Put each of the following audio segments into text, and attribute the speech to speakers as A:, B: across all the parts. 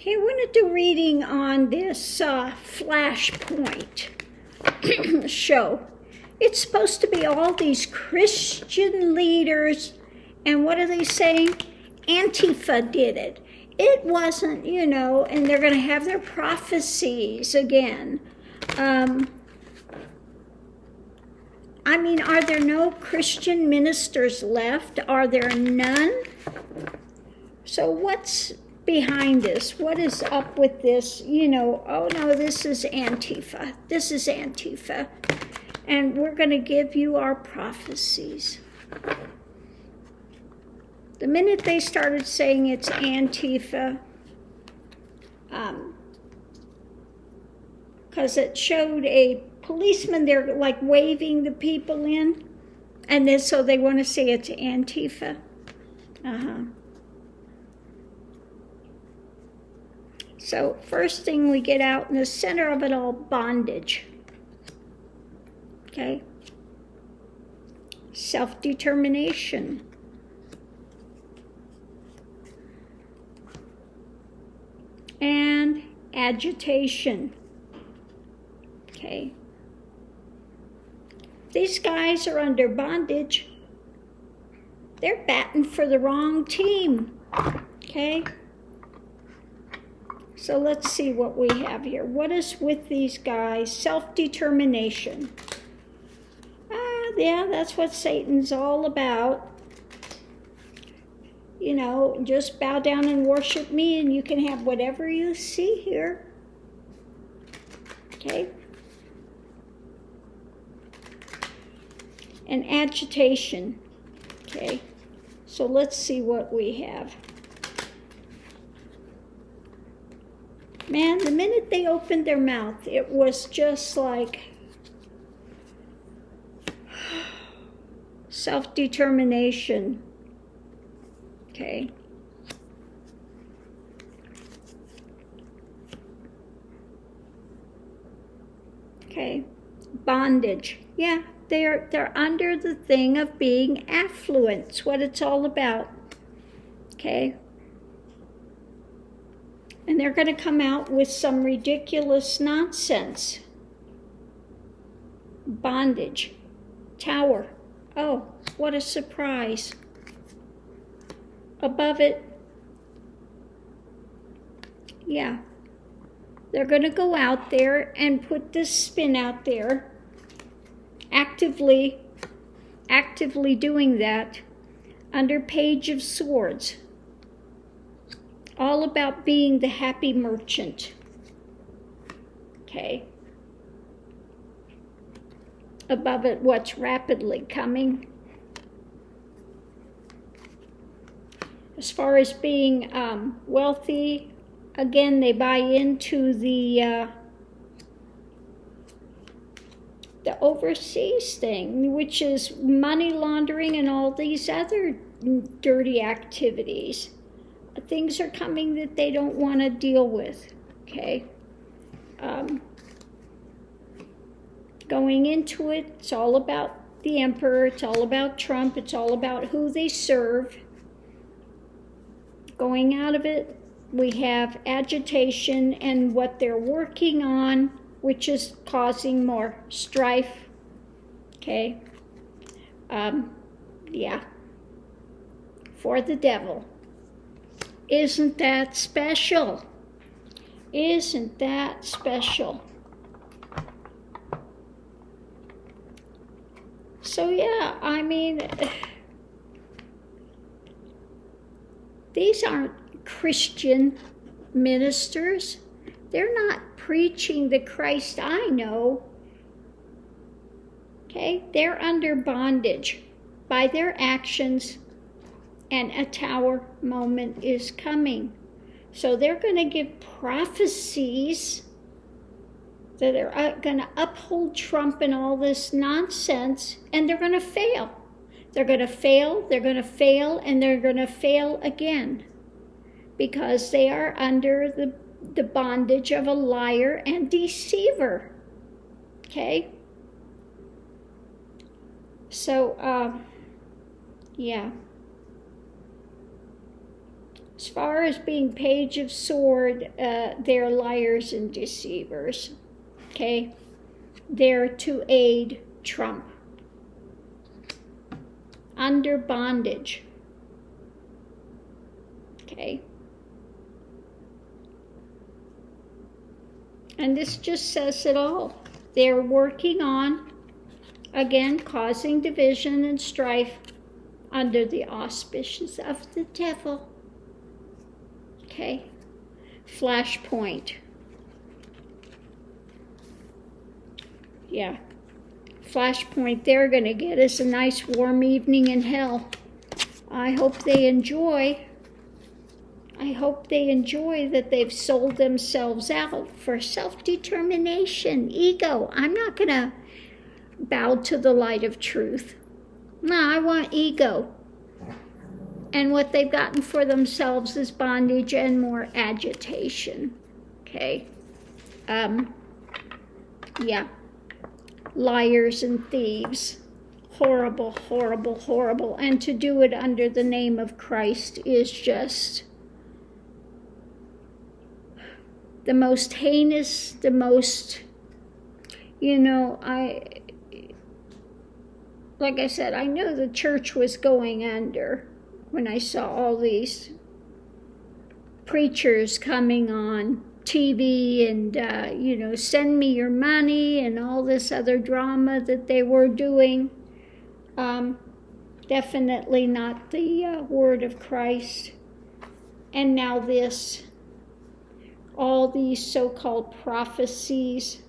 A: Okay, I want to do reading on this Flashpoint show. It's supposed to be all these Christian leaders, and what are they saying? Antifa did it. It wasn't, and they're going to have their prophecies again. Are there no Christian ministers left? Are there none? So what's behind this? What is up with this? Oh no, this is Antifa. This is Antifa. And we're going to give you our prophecies. The minute they started saying it's Antifa, because it showed a policeman there like waving the people in, and then so they want to say it's Antifa. So first thing we get out in the center of it all, bondage. Okay? Self-determination. And agitation. Okay? These guys are under bondage. They're batting for the wrong team. Okay? So let's see what we have here. What is with these guys? Self-determination. Yeah, that's what Satan's all about. Just bow down and worship me and you can have whatever you see here. Okay? And agitation. Okay? So let's see what we have. Man, the minute they opened their mouth, it was just like self-determination. Okay. Okay. Bondage. Yeah, they're under the thing of being affluent. It's what it's all about. Okay. And they're going to come out with some ridiculous nonsense. Bondage. Tower. Oh, what a surprise. Above it. Yeah. They're going to go out there and put this spin out there. Actively doing that. Under Page of Swords. All about being the happy merchant. Okay. Above it, what's rapidly coming. As far as being wealthy, again, they buy into the overseas thing, which is money laundering and all these other dirty activities. Things are coming that they don't want to deal with, okay? Going into it, it's all about the emperor, it's all about Trump, it's all about who they serve. Going out of it, we have agitation and what they're working on, which is causing more strife, okay? Yeah, for the devil. Isn't that special? Isn't that special? So yeah, these aren't Christian ministers. They're not preaching the Christ I know. Okay? They're under bondage by their actions. And a tower moment is coming. So they're going to give prophecies that are going to uphold Trump and all this nonsense, and they're going to fail. They're going to fail, they're going to fail, and they're going to fail again. Because they are under the bondage of a liar and deceiver. Okay? So, yeah. As far as being Page of Sword, they're liars and deceivers. Okay? They're to aid Trump. Under bondage. Okay? And this just says it all. They're working on, again, causing division and strife under the auspices of the devil. Okay? Flashpoint. Yeah. Flashpoint, they're going to get us a nice warm evening in hell. I hope they enjoy. I hope they enjoy that they've sold themselves out for self-determination, ego. I'm not going to bow to the light of truth. No, I want ego. And what they've gotten for themselves is bondage and more agitation. Okay? Yeah. Liars and thieves. Horrible, horrible, horrible. And to do it under the name of Christ is just the most heinous, the most, like I said, I knew the church was going under when I saw all these preachers coming on TV and, send me your money and all this other drama that they were doing. Definitely not the word of Christ. And now this, all these so-called prophecies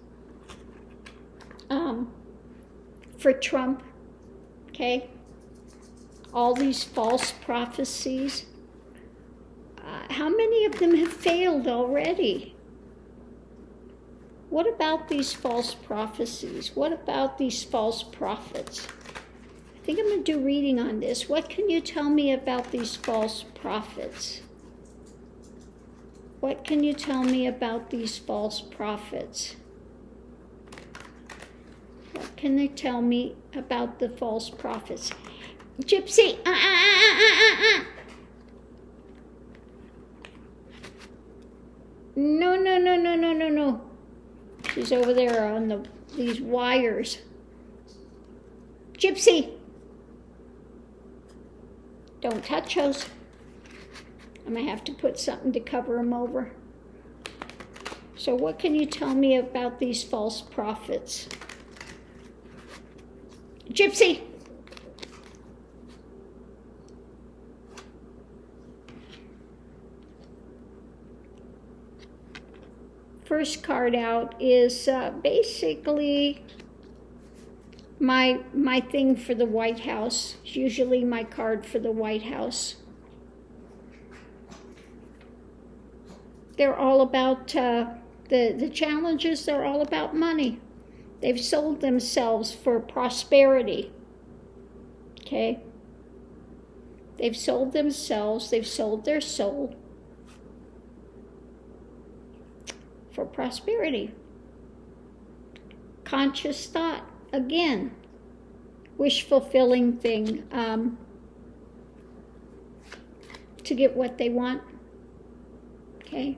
A: for Trump, okay? All these false prophecies. How many of them have failed already? What about these false prophecies? What about these false prophets? I think I'm going to do reading on this. What can you tell me about these false prophets? What can you tell me about these false prophets? What can they tell me about the false prophets? Gypsy! No. She's over there on these wires. Gypsy! Don't touch those. I'm going to have to put something to cover them over. So what can you tell me about these false prophets? Gypsy! First card out is basically my thing for the White House. It's usually my card for the White House. They're all about, the challenges, they're all about money. They've sold themselves for prosperity. Okay? They've sold themselves, they've sold their soul for prosperity. Conscious thought, again, wish-fulfilling thing, to get what they want. Okay?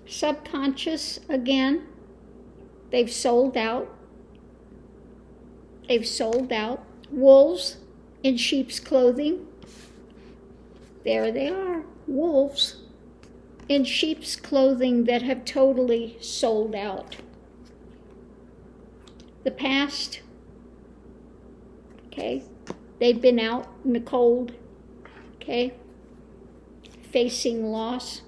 A: Subconscious, again, they've sold out. They've sold out. Wolves in sheep's clothing. There they are, wolves in sheep's clothing that have totally sold out. The past, okay, they've been out in the cold, okay, facing loss.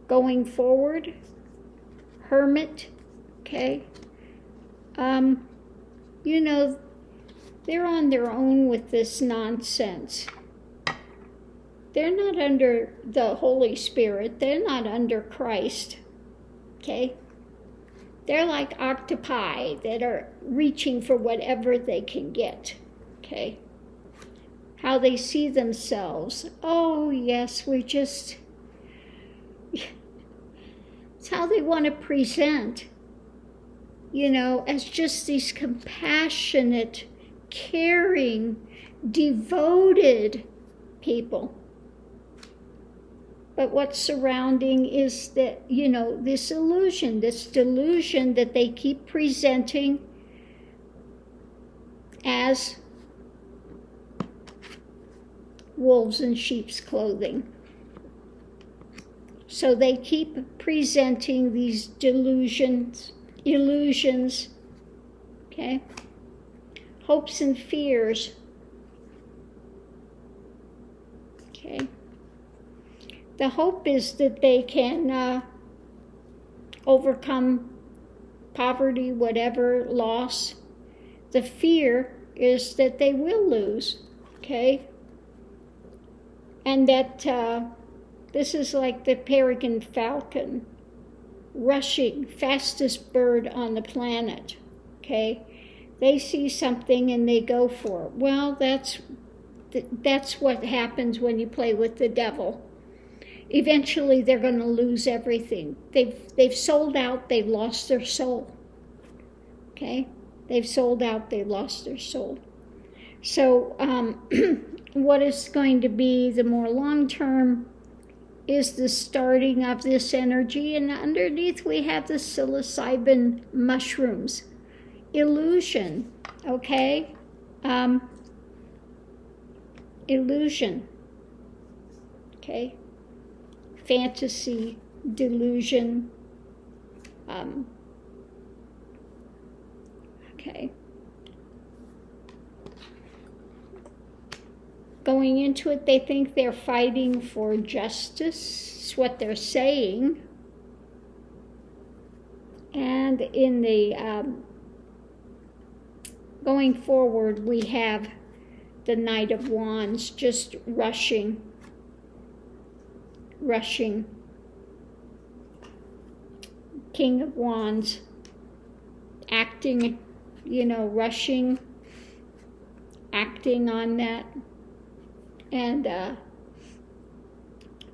A: Going forward, hermit, okay, they're on their own with this nonsense. They're not under the Holy Spirit. They're not under Christ. Okay? They're like octopi that are reaching for whatever they can get. Okay? How they see themselves. Oh, yes, It's how they want to present, as just these compassionate, caring, devoted people. But what's surrounding is that, this illusion, this delusion that they keep presenting as wolves in sheep's clothing. So they keep presenting these illusions, okay? Hopes and fears, okay? The hope is that they can overcome poverty, whatever, loss. The fear is that they will lose, okay? And that this is like the peregrine falcon, rushing, fastest bird on the planet, okay? They see something and they go for it. Well, that's what happens when you play with the devil. Eventually, they're going to lose everything. They've sold out. They've lost their soul. Okay, they've sold out. They've lost their soul. So, what is going to be the more long term is the starting of this energy, and underneath we have the psilocybin mushrooms. Illusion. Okay, illusion. Okay. Fantasy, delusion, okay. Going into it, they think they're fighting for justice, is what they're saying. And in the, going forward, we have the Knight of Wands just rushing, King of Wands, acting, rushing, acting on that, and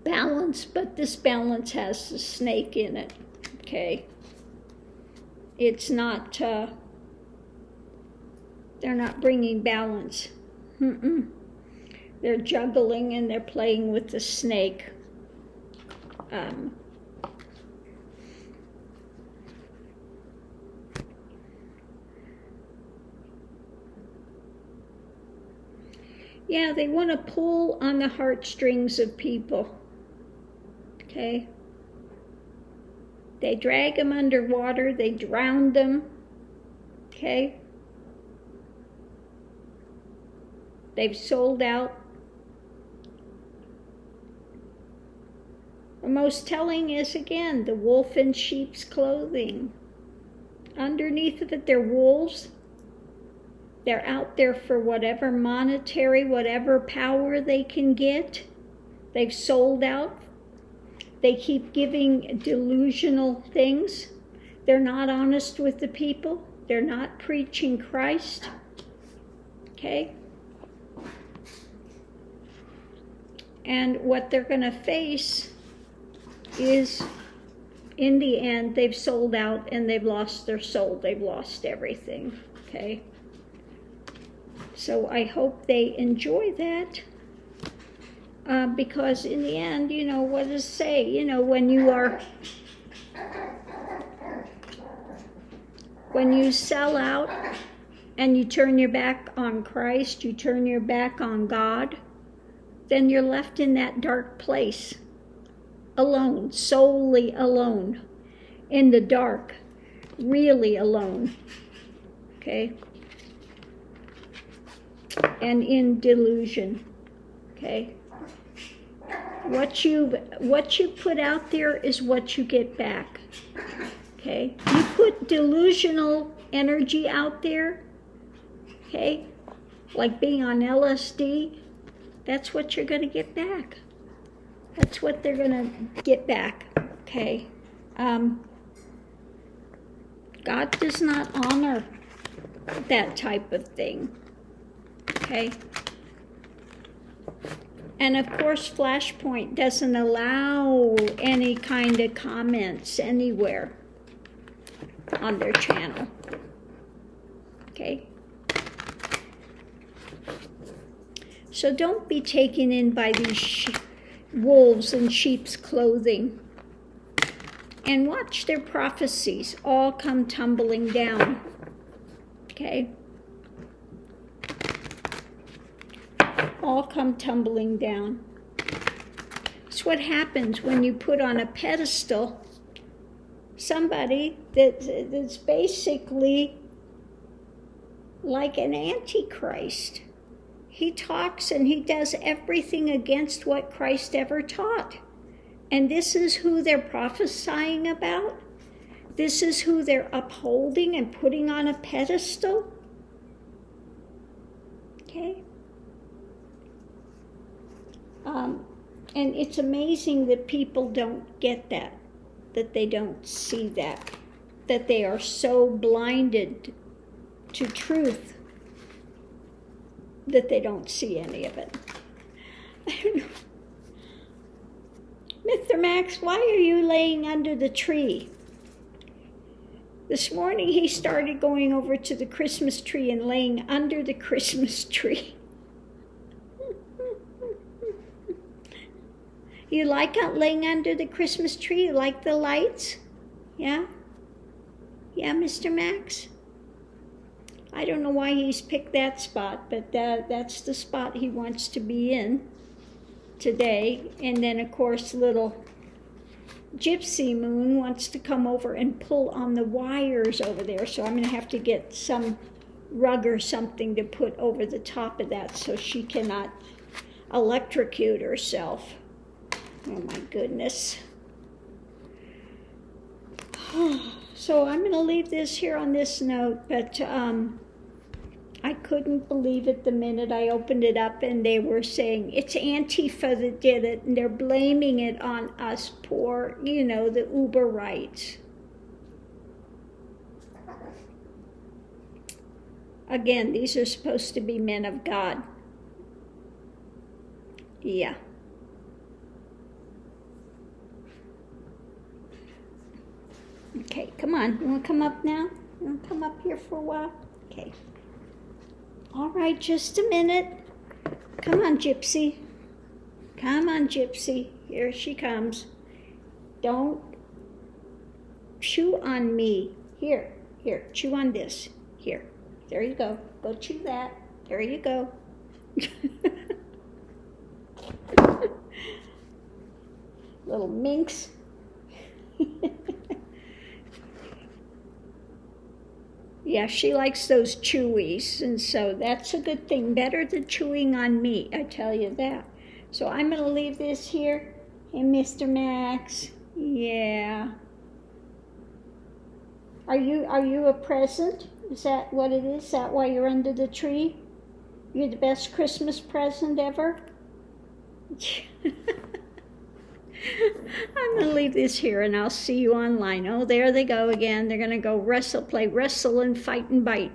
A: balance, but this balance has the snake in it, okay? It's not, they're not bringing balance. They're juggling and they're playing with the snake. Yeah, they want to pull on the heartstrings of people, okay? They drag them underwater, they drown them, okay? They've sold out. The most telling is, again, the wolf in sheep's clothing. Underneath of it, they're wolves. They're out there for whatever monetary, whatever power they can get. They've sold out. They keep giving delusional things. They're not honest with the people. They're not preaching Christ. Okay? And what they're going to face is, in the end, they've sold out and they've lost their soul. They've lost everything, okay? So I hope they enjoy that, because in the end, what does it say? When you sell out and you turn your back on Christ, you turn your back on God, then you're left in that dark place. Alone, solely alone, in the dark, really alone, okay? And in delusion, okay? What you put out there is what you get back, okay? You put delusional energy out there, okay? Like being on LSD, that's what you're going to get back. That's what they're going to get back, okay? God does not honor that type of thing, okay? And of course, Flashpoint doesn't allow any kind of comments anywhere on their channel. Okay? So don't be taken in by these wolves in sheep's clothing. And watch their prophecies all come tumbling down. Okay? All come tumbling down. It's what happens when you put on a pedestal somebody that's basically like an antichrist. He talks and he does everything against what Christ ever taught. And this is who they're prophesying about. This is who they're upholding and putting on a pedestal. Okay? And it's amazing that people don't get that they don't see that they are so blinded to truth that they don't see any of it. I don't know. Mr. Max, why are you laying under the tree? This morning he started going over to the Christmas tree and laying under the Christmas tree. You like laying under the Christmas tree? You like the lights? Yeah? Yeah, Mr. Max? I don't know why he's picked that spot, but that's the spot he wants to be in today. And then, of course, little Gypsy Moon wants to come over and pull on the wires over there. So I'm going to have to get some rug or something to put over the top of that so she cannot electrocute herself. Oh, my goodness. So I'm going to leave this here on this note, but I couldn't believe it the minute I opened it up and they were saying it's Antifa that did it, and they're blaming it on us poor, the Uber rights. Again, these are supposed to be men of God. Yeah. Okay, come on. You want to come up now? You want to come up here for a while? Okay. All right, just a minute. Come on, Gypsy. Come on, Gypsy. Here she comes. Don't chew on me. Here, chew on this. Here. There you go. Go chew that. There you go. Little minx. Yeah, she likes those chewies, and so that's a good thing. Better than chewing on me, I tell you that. So I'm going to leave this here. Hey, Mr. Max. Yeah. Are you a present? Is that what it is? Is that why you're under the tree? You're the best Christmas present ever? I'm going to leave this here, and I'll see you online. Oh, there they go again. They're going to go play wrestle and fight and bite.